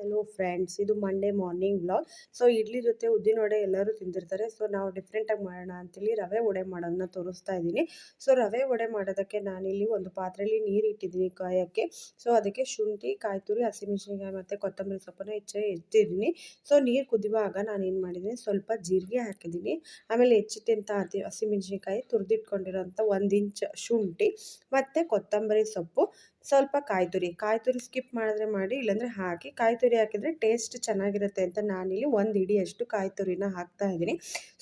Hello friends, ಇದು Monday morning vlog. So idli ಜೊತೆ ಉದ್ದಿನ ವಡೆ ಎಲ್ಲರೂ ತಿಂದಿರ್ತಾರೆ. ಸೊ ನಾವು ಡಿಫ್ರೆಂಟಾಗಿ ಮಾಡೋಣ ಅಂತೇಳಿ ರವೆ ವಡೆ ಮಾಡೋದನ್ನ ತೋರಿಸ್ತಾ ಇದ್ದೀನಿ. ಸೊ ರವೆ ವಡೆ ಮಾಡೋದಕ್ಕೆ ನಾನಿಲ್ಲಿ ಒಂದು ಪಾತ್ರೆಯಲ್ಲಿ ನೀರು ಇಟ್ಟಿದ್ದೀನಿ ಕಾಯೋಕ್ಕೆ. ಸೊ ಅದಕ್ಕೆ ಶುಂಠಿ, ಕಾಯಿ ತುರಿ, ಹಸಿಮೆಣಸಿನ್ಕಾಯಿ ಮತ್ತು ಕೊತ್ತಂಬರಿ ಸೊಪ್ಪನ್ನು ಎತ್ತಿದ್ದೀನಿ. ಸೊ ನೀರು ಕುದಿಯುವಾಗ ನಾನು ಏನು ಮಾಡಿದ್ದೀನಿ, ಸ್ವಲ್ಪ ಜೀರಿಗೆ ಹಾಕಿದ್ದೀನಿ. ಆಮೇಲೆ ಹೆಚ್ಚಿಟ್ಟಂಥ ಹಸಿಮೆಣಸಿನ್ಕಾಯಿ, ತುರಿದಿಟ್ಕೊಂಡಿರೋಂಥ 1 ಇಂಚ್ ಶುಂಠಿ ಮತ್ತು ಕೊತ್ತಂಬರಿ ಸೊಪ್ಪು, ಸ್ವಲ್ಪ ಕಾಯಿ ತುರಿ ಸ್ಕಿಪ್ ಮಾಡಿದ್ರೆ ಮಾಡಿ, ಇಲ್ಲಾಂದರೆ ಹಾಕಿ. ಕಾಯಿ ತುರಿ ಹಾಕಿದರೆ ಟೇಸ್ಟ್ ಚೆನ್ನಾಗಿರುತ್ತೆ ಅಂತ ನಾನಿಲ್ಲಿ 1 ಹಿಡಿಯಷ್ಟು ಕಾಯಿ ತುರಿನ ಹಾಕ್ತಾ ಇದ್ದೀನಿ.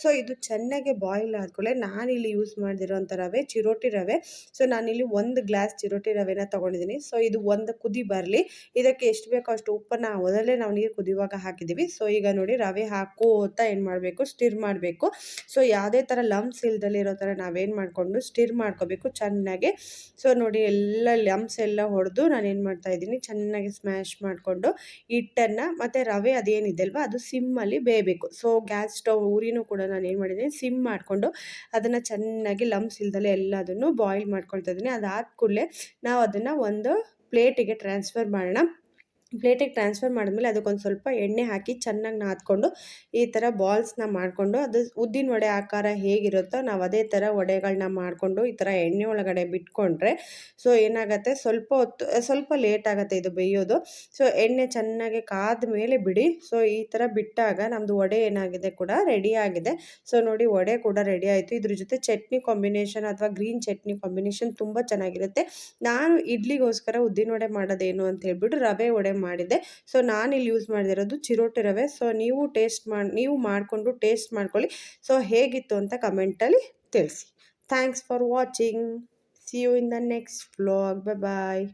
ಸೊ ಇದು ಚೆನ್ನಾಗಿ ಬಾಯ್ಲ್ ಆದಮೇಲೆ ನಾನಿಲ್ಲಿ ಯೂಸ್ ಮಾಡಿರೋಂಥ ರವೆ ಚಿರೋಟಿ ರವೆ. ಸೊ ನಾನಿಲ್ಲಿ 1 ಗ್ಲಾಸ್ ಚಿರೋಟಿ ರವೆನ ತೊಗೊಂಡಿದ್ದೀನಿ. ಸೊ ಇದು ಒಂದು ಕುದಿ ಬರಲಿ. ಇದಕ್ಕೆ ಎಷ್ಟು ಬೇಕೋ ಅಷ್ಟು ಉಪ್ಪನ್ನು ಮೊದಲೇ ನಾವು ನೀರು ಕುದಿಯುವಾಗ ಹಾಕಿದ್ದೀವಿ. ಸೊ ಈಗ ನೋಡಿ ರವೆ ಹಾಕೋತಾ ಏನು ಮಾಡಬೇಕು, ಸ್ಟಿರ್ ಮಾಡಬೇಕು. ಸೊ ಯಾವುದೇ ಥರ ಲಮ್ಸ್ ಇಲ್ದಲೇ ಇರೋ ಥರ ನಾವೇನು ಮಾಡಿಕೊಂಡು ಸ್ಟಿರ್ ಮಾಡ್ಕೋಬೇಕು ಚೆನ್ನಾಗಿ. ಸೊ ನೋಡಿ ಎಲ್ಲ ಲಮ್ಸ್ ಎಲ್ಲ ಹೊಡೆದು ನಾನೇನು ಮಾಡ್ತಾಯಿದ್ದೀನಿ, ಚೆನ್ನಾಗಿ ಸ್ಮ್ಯಾಶ್ ಮಾಡಿಕೊಂಡು ಹಿಟ್ಟನ್ನು ಮತ್ತು ರವೆ ಅದೇನಿದೆ ಅಲ್ವಾ ಅದು ಸಿಮ್ಮಲ್ಲಿ ಬೇಯಬೇಕು. ಸೊ ಗ್ಯಾಸ್ ಸ್ಟವ್ ಉರಿನೂ ಕೂಡ ನಾನು ಏನು ಮಾಡಿದ್ದೀನಿ, ಸಿಮ್ ಮಾಡಿಕೊಂಡು ಅದನ್ನು ಚೆನ್ನಾಗಿ ಲಮ್ಸ್ ಇಲ್ದಲೇ ಎಲ್ಲದನ್ನು ಬಾಯ್ಲ್ ಮಾಡ್ಕೊಳ್ತಾ ಇದ್ದೀನಿ. ಅದಾದ ಕೂಡಲೇ ನಾವು ಅದನ್ನು ಒಂದು ಪ್ಲೇಟಿಗೆ ಟ್ರಾನ್ಸ್ಫರ್ ಮಾಡೋಣ. ಪ್ಲೇಟಿಗೆ ಟ್ರಾನ್ಸ್ಫರ್ ಮಾಡಿದ್ಮೇಲೆ ಅದಕ್ಕೊಂದು ಸ್ವಲ್ಪ ಎಣ್ಣೆ ಹಾಕಿ ಚೆನ್ನಾಗಿ ನಾದ್ಕೊಂಡು ಈ ಥರ ಬಾಲ್ಸ್ನ ಮಾಡಿಕೊಂಡು, ಅದು ಉದ್ದಿನ ವಡೆ ಆಕಾರ ಹೇಗಿರುತ್ತೋ ನಾವು ಅದೇ ಥರ ವಡೆಗಳನ್ನ ಮಾಡಿಕೊಂಡು ಈ ಥರ ಎಣ್ಣೆ ಒಳಗಡೆ ಬಿಟ್ಕೊಂಡ್ರೆ ಸೊ ಏನಾಗುತ್ತೆ, ಸ್ವಲ್ಪ ಲೇಟ್ ಆಗುತ್ತೆ ಇದು ಬೇಯೋದು. ಸೊ ಎಣ್ಣೆ ಚೆನ್ನಾಗಿ ಕಾದ ಮೇಲೆ ಬಿಡಿ. ಸೊ ಈ ಥರ ಬಿಟ್ಟಾಗ ನಮ್ಮದು ವಡೆ ಏನಾಗಿದೆ ಕೂಡ ರೆಡಿ ಆಗಿದೆ. ಸೊ ನೋಡಿ ವಡೆ ಕೂಡ ರೆಡಿ ಆಯಿತು. ಇದ್ರ ಜೊತೆ ಚಟ್ನಿ ಕಾಂಬಿನೇಷನ್ ಅಥವಾ ಗ್ರೀನ್ ಚಟ್ನಿ ಕಾಂಬಿನೇಷನ್ ತುಂಬ ಚೆನ್ನಾಗಿರುತ್ತೆ. ನಾನು ಇಡ್ಲಿಗೋಸ್ಕರ ಉದ್ದಿನ ವಡೆ ಮಾಡೋದೇನು ಅಂತ ಹೇಳ್ಬಿಟ್ಟು ರವೆ ವಡೆ ಮಾಡಿದೆ. ಸೊ ನಾನಿಲ್ಲಿ ಯೂಸ್ ಮಾಡಿರೋದು ಚಿರೋಟಿ ರವೆ. ಸೊ ನೀವು ಮಾಡಿಕೊಂಡು ಟೇಸ್ಟ್ ಮಾಡ್ಕೊಳ್ಳಿ. ಸೊ ಹೇಗಿತ್ತು ಅಂತ ಕಮೆಂಟಲ್ಲಿ ತಿಳಿಸಿ. Thanks for watching. See you in the next vlog. Bye.